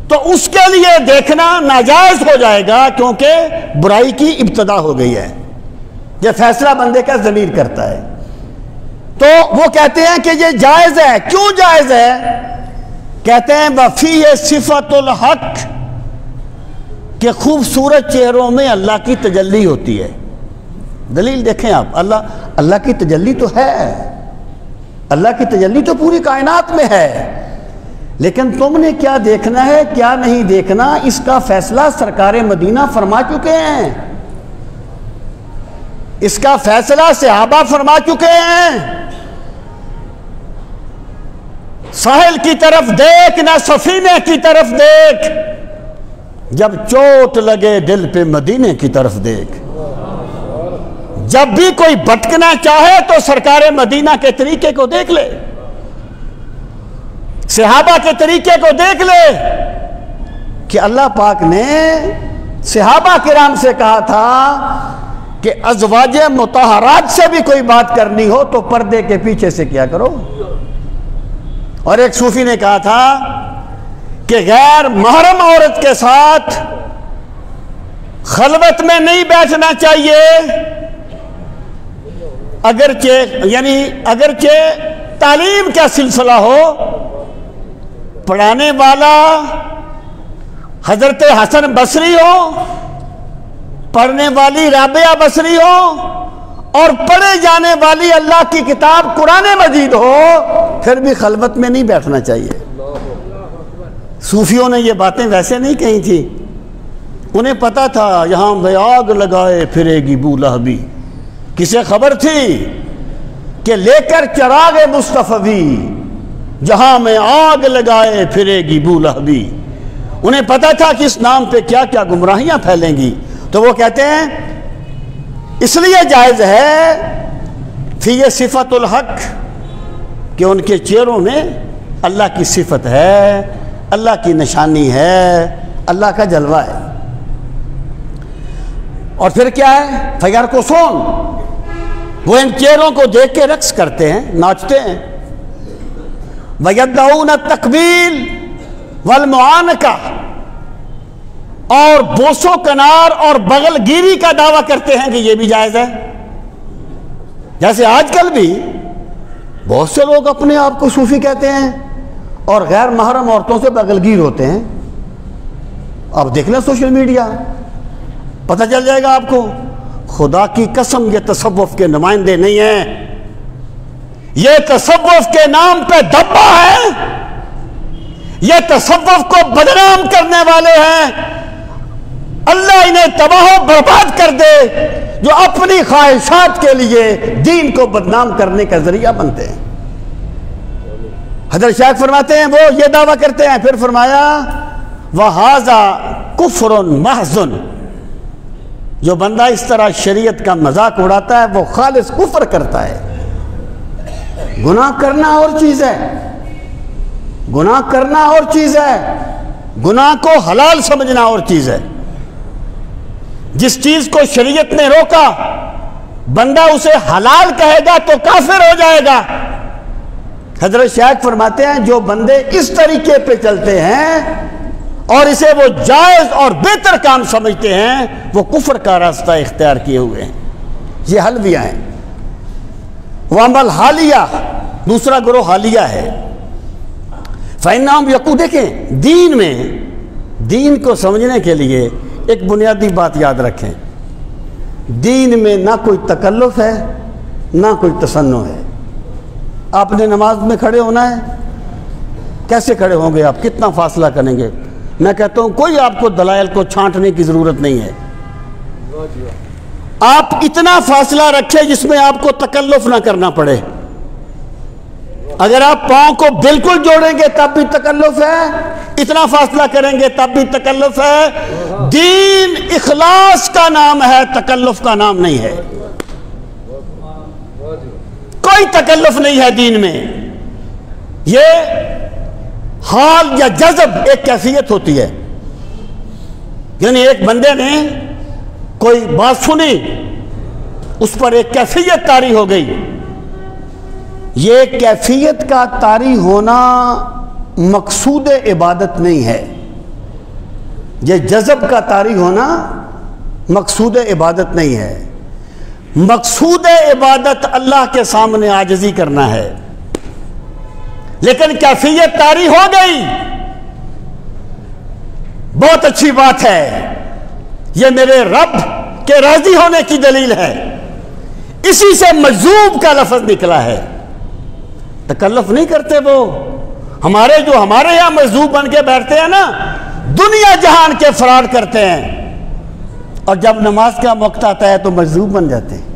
تو اس کے لیے دیکھنا ناجائز ہو جائے گا، کیونکہ برائی کی ابتدا ہو گئی ہے۔ یہ فیصلہ بندے کا ضمیر کرتا ہے۔ تو وہ کہتے ہیں کہ یہ جائز ہے۔ کیوں جائز ہے؟ کہتے ہیں وَفِيهِ صِفَةُ الْحَقِّ، کہ خوبصورت چہروں میں اللہ کی تجلی ہوتی ہے۔ دلیل دیکھیں آپ، اللہ کی تجلی تو ہے، اللہ کی تجلی تو پوری کائنات میں ہے، لیکن تم نے کیا دیکھنا ہے کیا نہیں دیکھنا اس کا فیصلہ سرکار مدینہ فرما چکے ہیں، اس کا فیصلہ صحابہ فرما چکے ہیں۔ ساحل کی طرف دیکھ نہ سفینے کی طرف دیکھ، جب چوٹ لگے دل پہ مدینے کی طرف دیکھ۔ جب بھی کوئی بھٹکنا چاہے تو سرکار مدینہ کے طریقے کو دیکھ لے، صحابہ کے طریقے کو دیکھ لے کہ اللہ پاک نے صحابہ کرام سے کہا تھا کہ ازواج مطہرات سے بھی کوئی بات کرنی ہو تو پردے کے پیچھے سے کیا کرو۔ اور ایک صوفی نے کہا تھا کہ غیر محرم عورت کے ساتھ خلوت میں نہیں بیٹھنا چاہیے، اگرچہ تعلیم کا سلسلہ ہو، پڑھانے والا حضرت حسن بصری ہو، پڑھنے والی رابعہ بصری ہو، اور پڑھے جانے والی اللہ کی کتاب قرآن مجید ہو، پھر بھی خلوت میں نہیں بیٹھنا چاہیے۔ صوفیوں نے یہ باتیں ویسے نہیں کہی تھی، انہیں پتا تھا یہاں میں آگ لگائے پھرے گی بولہبی۔ کسے خبر تھی کہ لے کر چراغ مصطفی جہاں میں آگ لگائے پھرے گی بولہبی۔ انہیں پتا تھا کہ اس نام پہ کیا کیا گمراہیاں پھیلیں گی، تو وہ کہتے ہیں اس لیے جائز ہے فی صفت الحق کہ ان کے چہروں میں اللہ کی صفت ہے، اللہ کی نشانی ہے، اللہ کا جلوہ ہے۔ اور پھر کیا ہے؟ فَيَرْقُصُونَ، وہ ان چہروں کو دیکھ کے رقص کرتے ہیں، ناچتے ہیں۔ وَيَدَّعُونَ التَّقْبِيلَ وَالْمُعَانَقَةَ، اور بوس و کنار اور بغل گیری کا دعویٰ کرتے ہیں کہ یہ بھی جائز ہے۔ جیسے آج کل بھی بہت سے لوگ اپنے آپ کو صوفی کہتے ہیں اور غیر محرم عورتوں سے بغل گیر ہوتے ہیں۔ آپ دیکھ لیں سوشل میڈیا، پتہ چل جائے گا آپ کو۔ خدا کی قسم یہ تصوف کے نمائندے نہیں ہیں، یہ تصوف کے نام پہ دبا ہے، یہ تصوف کو بدنام کرنے والے ہیں۔ اللہ انہیں تباہ و برباد کر دے جو اپنی خواہشات کے لیے دین کو بدنام کرنے کا ذریعہ بنتے ہیں۔ حضرت شیخ فرماتے ہیں وہ یہ دعویٰ کرتے ہیں، پھر فرمایا وَهَذَا كُفْرٌ مَحْضٌ، جو بندہ اس طرح شریعت کا مذاق اڑاتا ہے وہ خالص کفر کرتا ہے۔ گناہ کرنا اور چیز ہے، گناہ کرنا اور چیز ہے، گناہ کو حلال سمجھنا اور چیز ہے۔ جس چیز کو شریعت نے روکا بندہ اسے حلال کہے گا تو کافر ہو جائے گا۔ حضرت شیخ فرماتے ہیں جو بندے اس طریقے پہ چلتے ہیں اور اسے وہ جائز اور بہتر کام سمجھتے ہیں وہ کفر کا راستہ اختیار کیے ہوئے ہیں۔ یہ حلویہ ہیں۔ وعمل حالیہ، دوسرا گروہ حالیہ ہے۔ فإنہم یقول، دیکھیں دین میں، دین کو سمجھنے کے لیے ایک بنیادی بات یاد رکھیں، دین میں نہ کوئی تکلف ہے نہ کوئی تصنع ہے۔ آپ نے نماز میں کھڑے ہونا ہے، کیسے کھڑے ہوں گے آپ، کتنا فاصلہ کریں گے؟ میں کہتا ہوں کوئی آپ کو دلائل کو چھانٹنے کی ضرورت نہیں ہے، آپ اتنا فاصلہ رکھیں جس میں آپ کو تکلف نہ کرنا پڑے۔ اگر آپ پاؤں کو بالکل جوڑیں گے تب بھی تکلف ہے، اتنا فاصلہ کریں گے تب بھی تکلف ہے۔ دین اخلاص کا نام ہے، تکلف کا نام نہیں ہے۔ کوئی تکلف نہیں ہے دین میں۔ یہ حال یا جذب ایک کیفیت ہوتی ہے، یعنی ایک بندے نے کوئی بات سنی، اس پر ایک کیفیت طاری ہو گئی۔ یہ کیفیت کا طاری ہونا مقصود عبادت نہیں ہے، یہ جذب کا طاری ہونا مقصود عبادت نہیں ہے۔ مقصود عبادت اللہ کے سامنے عاجزی کرنا ہے، لیکن کیفیت طاری ہو گئی، بہت اچھی بات ہے، یہ میرے رب کے راضی ہونے کی دلیل ہے۔ اسی سے مجذوب کا لفظ نکلا ہے۔ تکلف نہیں کرتے وہ، ہمارے یہاں مجذوب بن کے بیٹھتے ہیں نا، دنیا جہان کے فراڈ کرتے ہیں، اور جب نماز کا وقت آتا ہے تو مجذوب بن جاتے ہیں۔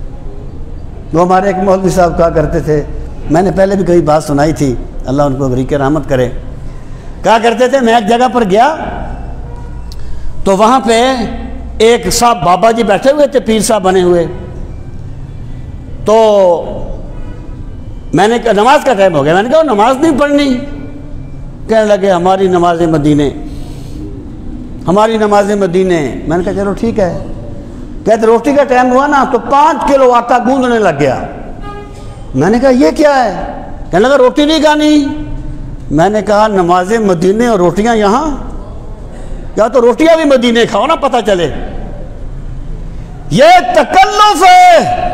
وہ ہمارے ایک مولوی صاحب کہا کرتے تھے، میں نے پہلے بھی کئی بات سنائی تھی، اللہ ان کو غریق رحمت کرے، کہا کرتے تھے میں ایک جگہ پر گیا تو وہاں پہ ایک صاحب بابا جی بیٹھے ہوئے تھے، پیر صاحب بنے ہوئے، تو میں نے کہا نماز کا ٹائم ہو گیا، میں نے کہا نماز نہیں پڑھنی، کہنے لگے ہماری نماز مدینے، ہماری نماز مدینے۔ میں نے کہا چلو ٹھیک ہے، کہتے روٹی کا ٹائم ہوا نا تو 5 کلو آٹا گوندنے لگ گیا۔ میں نے کہا یہ کیا ہے؟ کہنے لگا روٹی نہیں کھانی۔ میں نے کہا نماز مدینے اور روٹیاں یہاں، یا تو روٹیاں بھی مدینے کھاؤ نا پتہ چلے۔ یہ تکلف ہے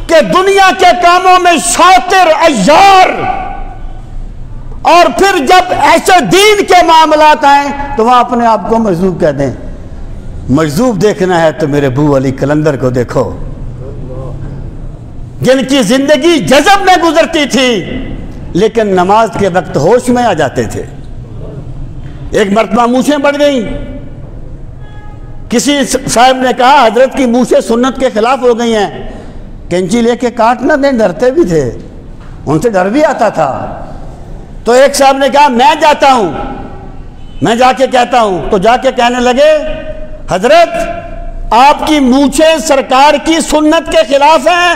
کہ دنیا کے کاموں میں شاطر عیار، اور پھر جب ایسے دین کے معاملات آئیں تو وہاں اپنے آپ کو مجذوب کہہ دیں۔ مجذوب دیکھنا ہے تو میرے ابو علی کلندر کو دیکھو، جن کی زندگی جذب میں گزرتی تھی لیکن نماز کے وقت ہوش میں آ جاتے تھے۔ ایک مرتبہ مونچھیں بڑھ گئیں، کسی صاحب نے کہا حضرت کی مونچھیں سنت کے خلاف ہو گئی ہیں، کینچی لے کے کاٹ نہ دیں، ڈرتے بھی تھے، ان سے ڈر بھی آتا تھا۔ تو ایک صاحب نے کہا میں جاتا ہوں، میں جا کے کہتا ہوں، تو جا کے کہنے لگے حضرت آپ کی مونچھیں سرکار کی سنت کے خلاف ہیں۔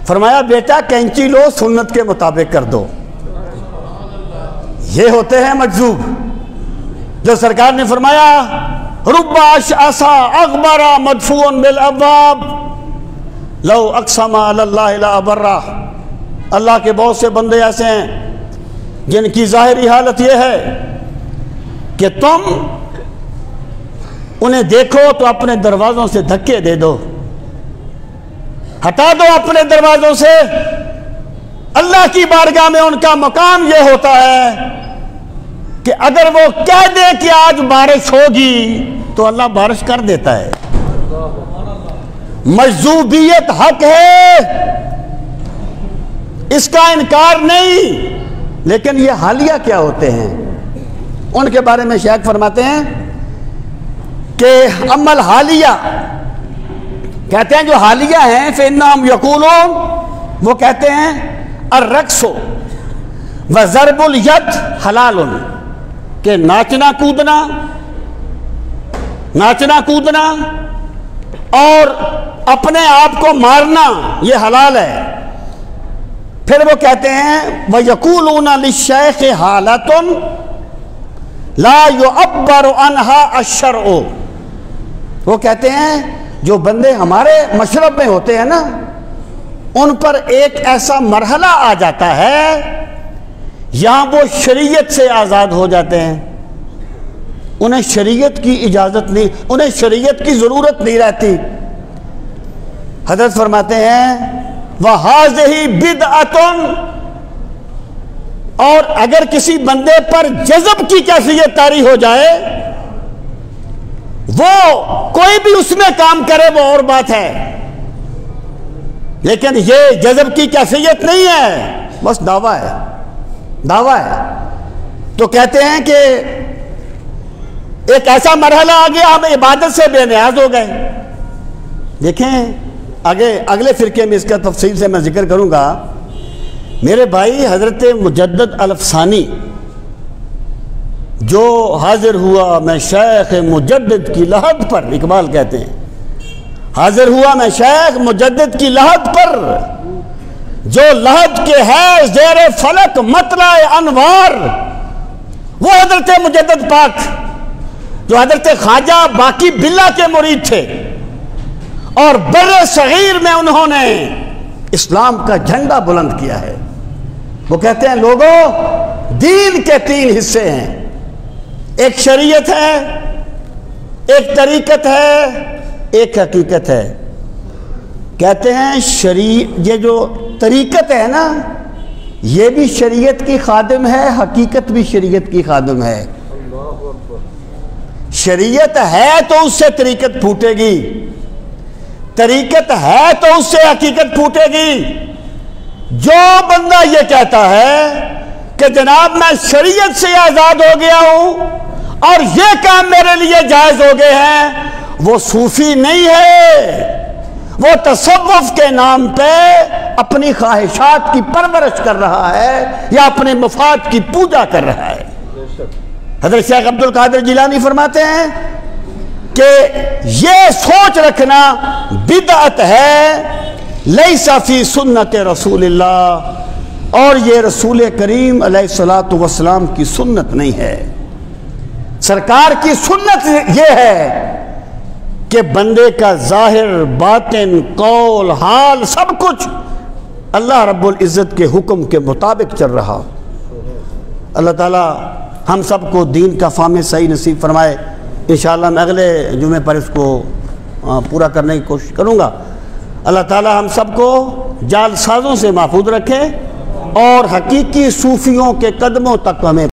فرمایا بیٹا کینچی لو، سنت کے مطابق کر دو۔ یہ ہوتے ہیں مجذوب، جو سرکار نے فرمایا رب اشعث اغبر مدفوع بالابواب لو اقسم علی اللہ لابرہ۔ اللہ کے بہت سے بندے ایسے ہیں جن کی ظاہری حالت یہ ہے کہ تم انہیں دیکھو تو اپنے دروازوں سے دھکے دے دو، ہٹا دو اپنے دروازوں سے۔ اللہ کی بارگاہ میں ان کا مقام یہ ہوتا ہے کہ اگر وہ کہہ دیں کہ آج بارش ہوگی تو اللہ بارش کر دیتا ہے۔ مجذوبیت حق ہے، اس کا انکار نہیں، لیکن یہ حالیہ کیا ہوتے ہیں ان کے بارے میں شیخ فرماتے ہیں کہ عمل حالیہ، کہتے ہیں جو حالیہ ہیں فإنہم یقولون، وہ کہتے ہیں الرقص وضرب الید حلال، کہ ناچنا کودنا اور اپنے آپ کو مارنا یہ حلال ہے۔ پھر وہ کہتے ہیں وَيَقُولُونَ لِلشَّيْخِ حَالَةٌ لَا يُعَبَّرُ عَنْهَا الشَّرْعُ، وہ کہتے ہیں جو بندے ہمارے مشرب میں ہوتے ہیں نا، ان پر ایک ایسا مرحلہ آ جاتا ہے یہاں وہ شریعت سے آزاد ہو جاتے ہیں، انہیں شریعت کی اجازت نہیں، انہیں شریعت کی ضرورت نہیں رہتی۔ حضرت فرماتے ہیں وَهَذِهِ بِدْعَةٌ، اور اگر کسی بندے پر جذب کی کیفیت طاری ہو جائے، وہ کوئی بھی اس میں کام کرے وہ اور بات ہے، لیکن یہ جذب کی کیفیت نہیں ہے، بس دعویٰ ہے، دعویٰ ہے۔ تو کہتے ہیں کہ ایک ایسا مرحلہ آ گیا ہم عبادت سے بے نیاز ہو گئے۔ دیکھیں اگلے فرقے میں اس کا تفصیل سے میں ذکر کروں گا۔ میرے بھائی حضرت مجدد الافسانی جو حاضر ہوا میں شیخ مجدد کی لحد پر، اقبال کہتے ہیں حاضر ہوا میں شیخ مجدد کی لحد پر، جو لحد کے ہے زیر فلک مطلع انوار، وہ حضرت مجدد پاک جو حضرت خواجہ باقی باللہ کے مرید تھے، اور بر صغیر میں انہوں نے اسلام کا جھنڈا بلند کیا ہے۔ وہ کہتے ہیں لوگوں، دین کے 3 حصے ہیں، ایک شریعت ہے، ایک طریقت ہے، ایک حقیقت ہے۔ کہتے ہیں یہ جو طریقت ہے نا، یہ بھی شریعت کی خادم ہے، حقیقت بھی شریعت کی خادم ہے۔ شریعت ہے تو اس سے طریقت پھوٹے گی، طریقت ہے تو اس سے حقیقت پھوٹے گی۔ جو بندہ یہ کہتا ہے کہ جناب میں شریعت سے آزاد ہو گیا ہوں اور یہ کام میرے لیے جائز ہو گئے ہیں، وہ صوفی نہیں ہے، وہ تصوف کے نام پہ اپنی خواہشات کی پرورش کر رہا ہے یا اپنے مفاد کی پوجا کر رہا ہے۔ حضرت شیخ عبد القادر جیلانی فرماتے ہیں کہ یہ سوچ رکھنا بدعت ہے، لیس فی سنت رسول اللہ، اور یہ رسول کریم علیہ الصلوۃ والسلام کی سنت نہیں ہے۔ سرکار کی سنت یہ ہے کہ بندے کا ظاہر، باطن، قول، حال سب کچھ اللہ رب العزت کے حکم کے مطابق چل رہا۔ اللہ تعالی ہم سب کو دین کا فہم صحیح نصیب فرمائے۔ انشاءاللہ میں اگلے جمعے پر اس کو پورا کرنے کی کوشش کروں گا۔ اللہ تعالی ہم سب کو جعل سازوں سے محفوظ رکھے اور حقیقی صوفیوں کے قدموں تک ہمیں